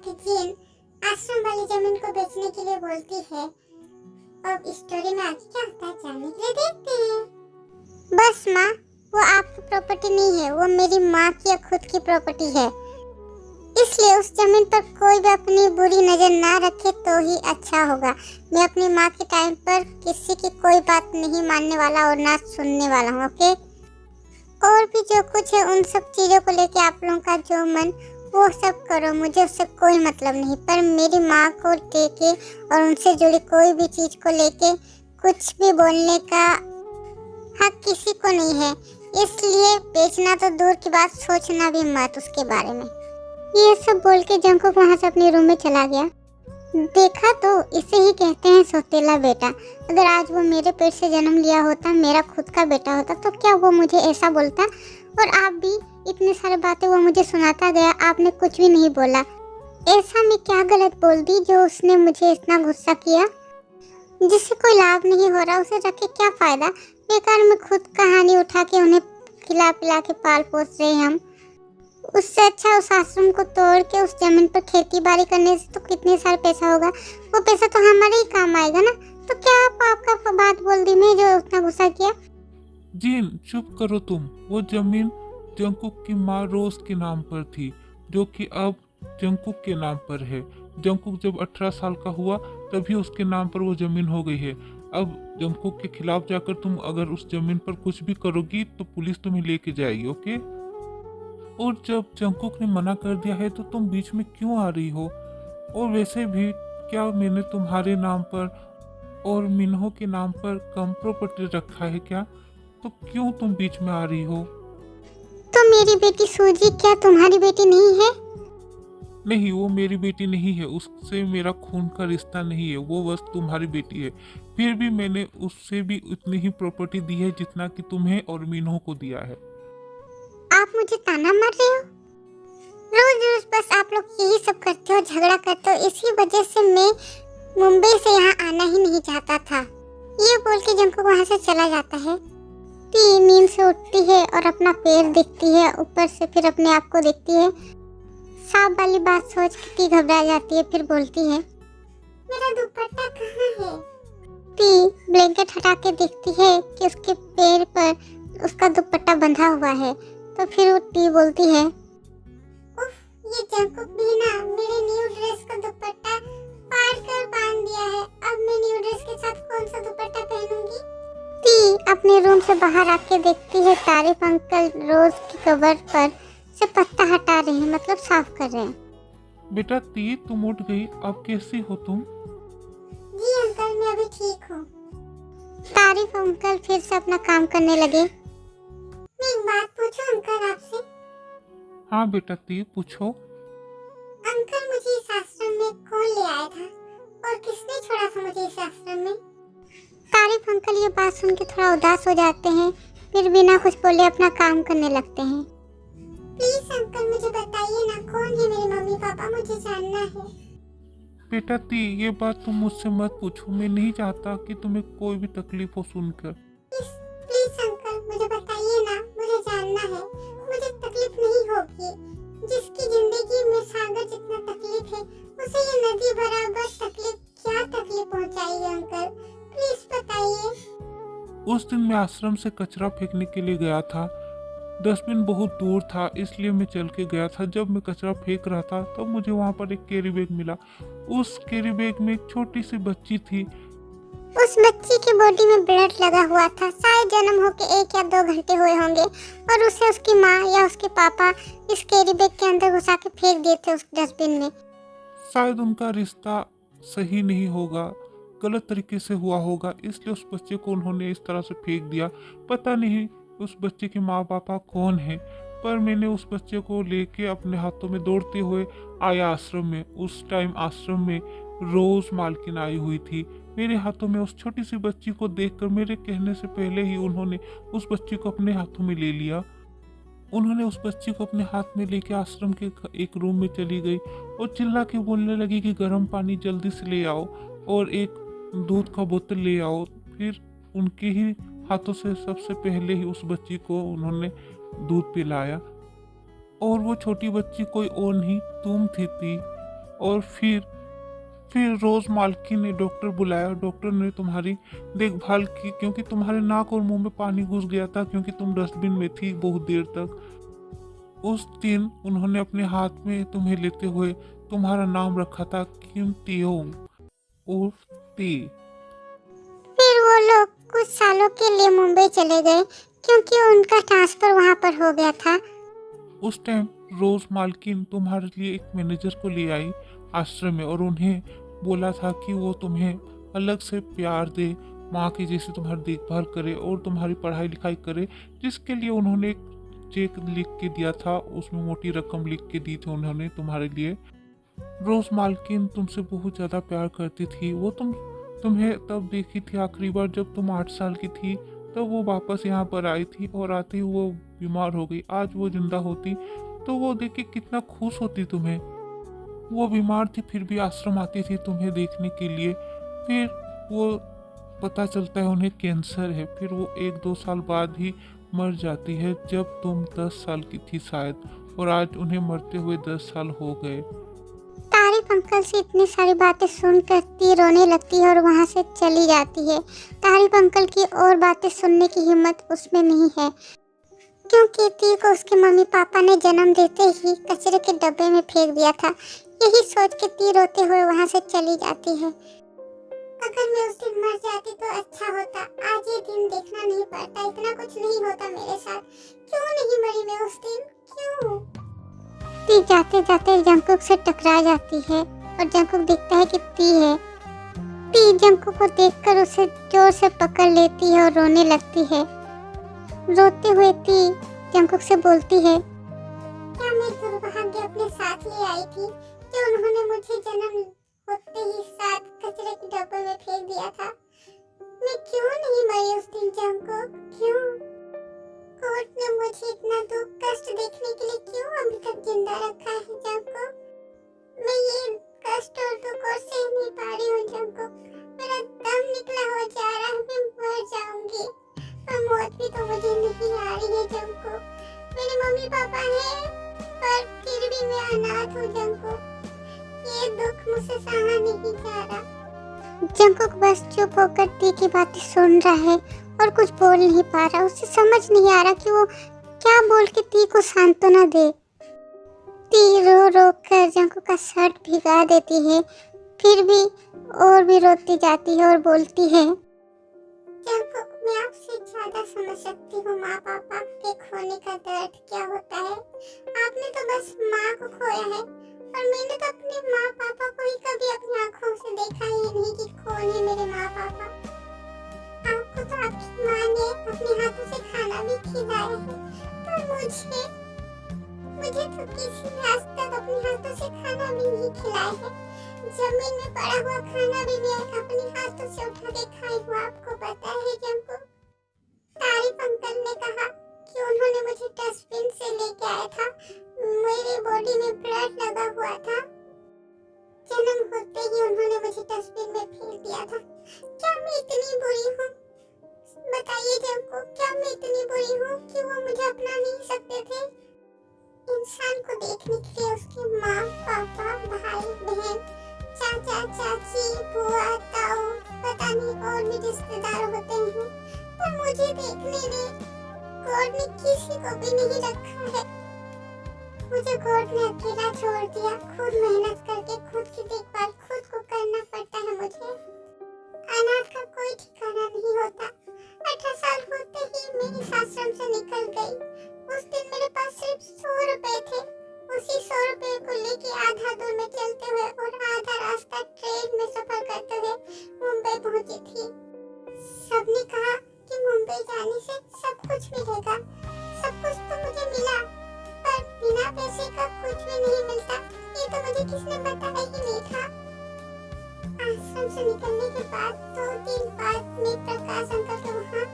कि जीन आश्रम वाली जमीन को बेचने के लिए बोलती है। अब स्टोरी में आगे क्या होता है जानने के लिए देखते हैं। बस माँ, वो आपकी प्रॉपर्टी नहीं है, वो मेरी माँ की खुद की प्रॉपर्टी है। इसलिए उस जमीन पर कोई भी अपनी बुरी नजर ना रखे तो ही अच्छा होगा। मैं अपनी माँ के टाइम पर किसी की कोई बात नहीं मानने वाला और ना सुनने वाला हूँ। ओके, और भी जो कुछ है उन सब चीजों को लेके आप लोगों का जो मन वो सब करो, मुझे उससे कोई मतलब नहीं। पर मेरी माँ को लेके और उनसे जुड़ी कोई भी चीज को लेके कुछ भी बोलने का हक किसी को नहीं है। इसलिए बेचना तो दूर की बात, सोचना भी मत उसके बारे में। ये सब बोल के जंकुक वहाँ से अपने रूम में चला गया। देखा तो इसे ही कहते हैं सौतेला बेटा। अगर आज वो मेरे पेट से जन्म लिया होता, मेरा खुद का बेटा होता, तो क्या वो मुझे ऐसा बोलता? और आप भी इतनी सारी बातें वो मुझे सुनाता गया, आपने कुछ भी नहीं बोला। ऐसा मैं क्या गलत बोल दी जो उसने मुझे इतना गुस्सा किया? जिससे कोई लाभ नहीं हो रहा उसे रख के क्या फायदा? बेकार में खुद कहानी उठा के उन्हें खिला पिला के पाल पोस रहे हम। उससे अच्छा उस आश्रम को तोड़ के उस जमीन पर खेती बाड़ी करने से तो कितने सारे पैसा होगा। वो पैसा तो हमारे ही काम आएगा ना। तो क्या आप आपका बात बोल दी मैं जो उतना गुस्सा किया? जीन चुप करो तुम। वो जमीन जंकुक की माँ रोज के नाम पर थी, जो कि अब जंकुक के नाम पर है। जंकुक जब 18 साल का हुआ तभी उसके नाम पर वो जमीन हो गई है। अब जंकुक के खिलाफ जाकर तुम अगर उस जमीन पर कुछ भी करोगी तो पुलिस तुम्हें लेके जाएगी। ओके, और जब जंकुक ने मना कर दिया है तो तुम बीच में क्यों आ रही हो? और वैसे भी क्या मैंने तुम्हारे नाम पर और मिन्हो के नाम पर कम प्रॉपर्टी रखा है क्या? तो क्यों तुम बीच में आ रही हो? तो मेरी बेटी सूजी क्या तुम्हारी बेटी नहीं है? नहीं, वो मेरी बेटी नहीं है, उससे मेरा खून का रिश्ता नहीं है, वो बस तुम्हारी बेटी है। फिर भी मैंने उससे भी उतनी ही प्रॉपर्टी दी है जितना कि तुम्हें और मिन्हो को दिया है। आप मुझे ताना मार रहे हो? रोज रोज बस आप लोग यही सब करते हो, झगड़ा करते हो। इसी वजह से मैं मुंबई से यहाँ आना ही नहीं चाहता था। ये बोल के जंकुक वहाँ से चला जाता है। टी नींद से उठती है और अपना पैर देखती है, ऊपर से फिर अपने आप को देखती है। सांप वाली बात सोच के टी घबरा जाती है, फिर बोलती है मेरा दुपट्टा कहाँ है? टी ब्लैंकेट हटा के देखती है कि उसके पैर पर उसका दुपट्टा बंधा हुआ है। तो फिर वो टी बोलती है उफ, ये जंकुक भी ना मेरे न्यू ड्रेस का दुपट्टा फाड़ कर बांध दिया है। अब मैं न्यू ड्रेस के साथ कौन सा दुपट्टा पहनूंगी? टी अपने रूम से बाहर आके देखती है तारिफ अंकल रोज की कबर पर से पत्ता हटा रहे हैं, मतलब साफ कर रहे हैं। बेटा ती, तुम उठ गई, अब कैसी हो तुम? जी अंकल, मैं अभी ठीक हूँ। तारिफ अंकल फिर से अपना काम करने लगे। मैं एक बात पूछूं अंकल आपसे? हाँ बेटा ती, पूछो। अंकल, मुझे इस आश्रम में कौन ले आया था और किसने छोड़ा था मुझे इस आश्रम में? तारिफ अंकल ये बात सुन के थोड़ा उदास हो जाते हैं, फिर बिना कुछ बोले अपना काम करने लगते हैं। प्लीज अंकल मुझे बताइए ना, कौन है मेरे मम्मी पापा, मुझे जानना है। बेटा ती, ये बात तुम मुझसे मत पूछो, मैं नहीं चाहता कि तुम्हें कोई भी तकलीफ हो सुनकर। प्लीज अंकल मुझे बताइए ना, मुझे जानना है। मुझे तकलीफ नहीं होगी। जिसकी जिंदगी में सागर जितना तकलीफ है उसे ये नदी बराबर तकलीफ, क्या तकलीफ पहुंचाएगी अंकल? प्लीज बताइए। उस दिन मैं आश्रम से कचरा फेंकने के लिए गया था। डस्टबिन बहुत दूर था, इसलिए मैं चल के गया था। जब मैं कचरा फेंक रहा था तब मुझे वहाँ पर एक कैरी बैग मिला। उस कैरी बैग में एक छोटी सी बच्ची थी। उस बच्ची की बॉडी में ब्लड लगा हुआ था। शायद जन्म होके 1 या 2 घंटे हुए होंगे और उसे उसकी माँ या उसके पापा इस कैरी बैग के अंदर घुसा के फेंक दिए थे उस डस्टबिन में। शायद उनका रिश्ता सही नहीं होगा, गलत तरीके से हुआ होगा, इसलिए उस बच्चे को उन्होंने इस तरह से फेंक दिया। पता नहीं उस बच्चे के माँ पापा कौन है, पर मैंने उस बच्चे को लेके अपने हाथों में दौड़ते हुए आया आश्रम में। उस टाइम आश्रम में रोज मालकिन आई हुई थी। मेरे हाथों में उस छोटी सी बच्ची को देखकर मेरे कहने से पहले ही उन्होंने उस बच्ची को अपने हाथों में ले लिया। उन्होंने उस बच्ची को अपने हाथ में लेके आश्रम के एक रूम में चली गई और चिल्ला के बोलने लगी कि गर्म पानी जल्दी से ले आओ और एक दूध का बोतल ले आओ। फिर उनके ही हाथों से सबसे पहले ही उस बच्ची को उन्होंने दूध पिलाया। और वो छोटी बच्ची कोई और नहीं तुम थी। और फिर रोज मालकिन ने डॉक्टर बुलाया। डॉक्टर ने तुम्हारी देखभाल की क्योंकि तुम्हारे नाक और मुंह में पानी घुस गया था क्योंकि तुम डस्टबिन में थी बहुत देर तक। उस दिन उन्होंने अपने हाथ में तुम्हें लेते हुए तुम्हारा नाम रखा था किम तियोंग उर्फ ती। फिर वो लोग कुछ सालों के लिए मुंबई चले गए क्योंकि उनका ट्रांसफर वहाँ पर हो गया था। उस टाइम रोज मालकिन तुम्हारे लिए एक मैनेजर को ले आई आश्रम में और उन्हें बोला था कि वो तुम्हें अलग से प्यार दे, माँ की जैसे तुम्हारी देखभाल करे और तुम्हारी पढ़ाई लिखाई करे, जिसके लिए उन्होंने एक चेक लिख के दिया था। उसमें मोटी रकम लिख के दी थी उन्होंने तुम्हारे लिए। रोज मालकिन तुमसे बहुत ज्यादा प्यार करती थी। वो तुम्हें तब देखी थी आखिरी बार जब तुम 8 साल की थी। तब वो वापस यहाँ पर आई थी और आते ही वो बीमार हो गई। आज वो जिंदा होती तो वो देख के कितना खुश होती तुम्हें। वो बीमार थी फिर भी आश्रम आती थी तुम्हें देखने के लिए। फिर वो पता चलता है उन्हें कैंसर है। फिर वो 1-2 साल बाद ही मर जाती है जब तुम 10 साल की थी शायद। और आज उन्हें मरते हुए 10 साल हो गए। तारिफ अंकल से इतनी सारी बातें सुनकर ती रोने लगती है और वहाँ से चली जाती है। तारिफ अंकल की और बातें सुनने की हिम्मत उसमें नहीं है क्योंकि ती को उसके मम्मी पापा ने जन्म देते ही कचरे के डब्बे में फेंक दिया था। यही सोच के ती रोते हुए वहाँ से चली जाती है। अगर मैं उस दिन मर जाती तो अच्छा होता। आज ये दिन देखना नहीं पड़ता, इतना कुछ नहीं होता मेरे साथ। क्यों नहीं मरी मैं उस दिन, क्यों? ती जाते जाते जंकुक से टकरा जाती है और जंकुक देखता है कि ती है। ती जंकुक को देखकर उसे जोर से पकड़ लेती है और रोने लगती है। रोते हुए ती जंकुक से बोलती है, क्या मैं दुर्भाग्य अपने साथ ले आई थी जो उन्होंने मुझे जन्म होते ही साथ कचरे के डब्बे में फेंक दिया था? मैं क्यों नहीं मरी उस दिन जंकुक, क्यों? कोर्ट ने मुझे इतना दुख कष्ट देखने के लिए क्यों अभी तक जिंदा रखा है जंकुक? मैं ये कष्ट और दुख और सह नहीं पा रही हूँ जंकुक। मेरा दम निकला हो जा रहा है, मैं मर जाऊंगी। पर मौत भी तो मुझे नहीं आ रही है जंकुक। मेरे मम्मी पापा हैं पर फिर भी मैं अनाथ हूँ जंकुक। ये दुख मुझसे सहा नहीं जा रहा। जंकुक बस चुप होकर ती की बातें सुन रहा है और कुछ बोल नहीं पा रहा। उसे समझ नहीं आ रहा कि वो क्या बोल के ती को सांत्वना दे। ती रो रो कर जंकुक का शर्ट भिगा देती है, फिर भी और भी रोती जाती है और बोलती है, जंकुक मैं आपसे ज्यादा समझ सकती हूँ माँ पापा के खोने का दर्द क्या होता है। आपने तो बस माँ को खोया है और मैंने तो अपने माँ पापा को ही कभी अपनी आँखों से देखा ही नहीं कि कौन है मेरे माँ पापा। आपको तो आपकी माँ ने अपने हाथों से खाना भी खिलाया है, पर मुझे तो किसी ने आज तक अपने हाथों से खाना भी नहीं खिलाया है। जमीन में पड़ा हुआ खाना भी मैं अपने हाथों से उठा के खाई हूँ, आपको पता है जंकुक। तारिफ अंकल ने कहा कि उन्होंने मुझे डस्टबिन से लेके आया था। मेरे बॉडी में ब्लड लगा हुआ था। जन्म होते ही उन्होंने मुझे डस्टबिन में फेंक दिया था। क्या मैं इतनी बुरी हूँ? बताइए जंकुक, क्या मैं इतनी बुरी हूँ कि वो मुझे अपना नहीं सकते थे? इंसान को देखने के लिए उसके माँ पापा भाई बहन चाचा चाची बुआ ताऊ पता नहीं और भी रिश्तेदार होते हैं, पर मुझे देखने में गॉड ने किसी को भी नहीं रखा है। मुझे गॉड ने अकेला छोड़ दिया। खुद मेहनत करके खुद की देखभाल खुद को करना पड़ता है मुझे। अनाथ का कोई ठिकाना नहीं होता। 18 साल होते ही मैं इस आश्रम से निकल गई। उस दिन मेरे पास सिर्फ 100 रुपए थे। उसी 100 रुपए को लेके आधा दूर में चलते हुए और आधा रास्ता ट्रेन में सफर करते हुए मुंबई पहुंची थी। सबने कहा कि मुंबई जाने से सब कुछ मिलेगा। सब कुछ तो मुझे मिला, पर बिना पैसे का कुछ भी नहीं मिलता। ये तो मुझे किसने बताया ही नहीं था। आश्रम से निकलने के बाद 2 दिन बाद मैं प्रकाश अंकल के वहाँ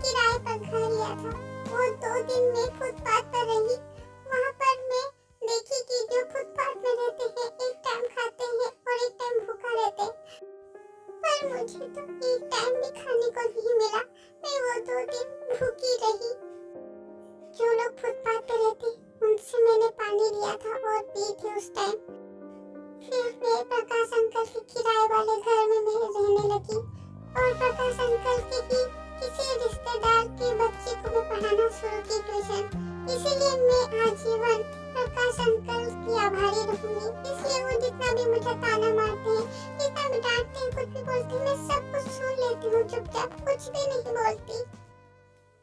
किराए पर घर लिया था। वो 2 दिन में फुटपाथ पर रही। वहाँ पर मैं देखी कि जो फुटपाथ में रहते हैं एक टाइम खाते हैं और एक टाइम भूखा रहते हैं, पर मुझे तो एक टाइम भी खाने को नहीं मिला। मैं वो 2 दिन भूखी रही। जो लोग फुटपाथ पे रहते उनसे मैंने पानी लिया था और पी थी उस टाइम। फिर मैं प्रकाश अंकल के किराए वाले घर में मैं रहने लगी और प्रकाश अंकल के ही किसी रिश्तेदार के बच्चे को मैं पढ़ाना शुरू की ट्यूशन। इसीलिए मैं आजीवन प्रकाश अंकल की आभारी रहूंगी। इसलिए वो जितना भी मुझे ताना मारते हैं, जितना भी डांटते हैं, कुछ भी बोलते हैं, मैं सब कुछ सुन लेती हूँ चुपचाप, कुछ भी नहीं बोलती।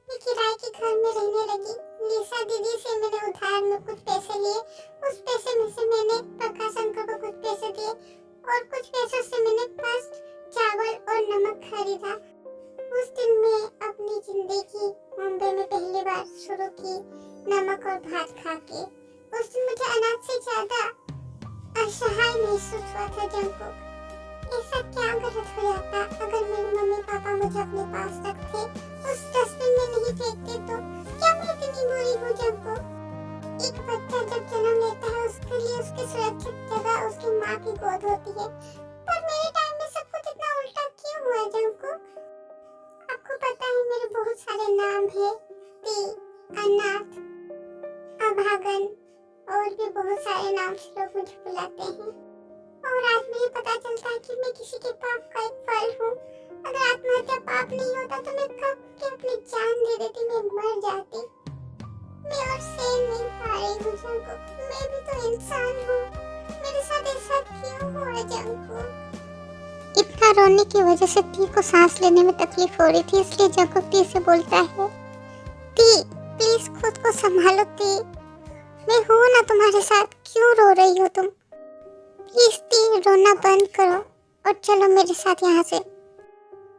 मैं किराए के घर में रहने लगी। लिसा दीदी से मैंने उधार में कुछ पैसे लिए, उस पैसे में से मैंने प्रकाश अंकल को कुछ पैसे दिए और कुछ पैसों से मैंने बस चावल और नमक खरीदा। उस दिन मैं अपनी जिंदगी मुंबई में पहली बार शुरू की नमक और भात खा के। उस दिन मुझे अनाज से ज्यादा असहाय महसूस हुआ था। जंकुक, ऐसा क्या गलत हो जाता अगर मेरे मम्मी पापा मुझे अपने पास रखते, उस डस्टबिन में नहीं फेंकते तो? क्या मैं इतनी बुरी हूँ जंकुक? एक बच्चा जब जन्म लेता है उसके लिए उसकी सुरक्षित जगह उसकी माँ की गोद होती है, पर मेरे टाइम में सब कुछ इतना उल्टा क्यों हुआ जंकुक? आपको पता है मेरे बहुत सारे नाम है, ती, अनाथ, अभागन और भी बहुत सारे नाम से लोग मुझे बुलाते हैं। और आज मुझे पता चलता है कि मैं किसी के पाप का एक फल हूँ। अगर आत्महत्या पाप नहीं होता तो मैं कब के अपनी जान दे देती, मैं मर जाती। मैं और सहन नहीं पा रही हूँ जंकुक, मैं भी तो इंसान हूँ, मेरे साथ ऐसा क्यों हो रहा जंकुक? इतना रोने की वजह से ती को सांस लेने में तकलीफ हो रही थी, इसलिए जंकुक ती से बोलता है, ती प्लीज खुद को संभालो ती, मैं हूँ ना तुम्हारे साथ, क्यों रो रही हो तुम? प्लीज ती रोना बंद करो और चलो मेरे साथ यहाँ से।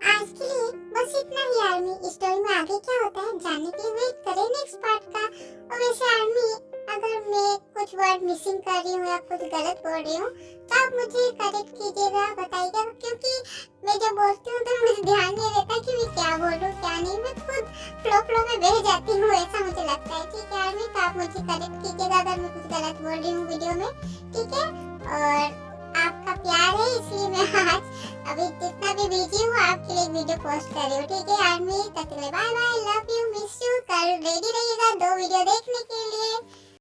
आज के लिए बस इतना ही आर्मी। स्टोरी में आगे क्या होता है जानने के लिए वेट करें नेक्स्ट पार्ट का। और वैसे आर्मी, अगर मैं कुछ वर्ड मिसिंग कर रही हूँ या कुछ गलत बोल रही हूँ तो आप मुझे करेक्ट कीजिएगा, बताइएगा, क्योंकि मैं जब बोलती हूँ तो मुझे ध्यान नहीं रहता कि मैं क्या बोल रही हूँ क्या नहीं, मैं खुद फ्लो में बह जाती हूँ, ऐसा मुझे लगता है। ठीक है आर्मी, तो आप मुझे करेक्ट कीजिएगा अगर मैं कुछ गलत बोल रही हूँ वीडियो में, ठीक है? और आपका प्यार है इसलिए मैं आज अभी जितना भी बिजी हूँ आपके लिए वीडियो पोस्ट कर रही हूँ, ठीक है आर्मी? तब तक के लिए bye bye, love you, miss you. कल रेडी रहिएगा 2 वीडियो देखने के लिए।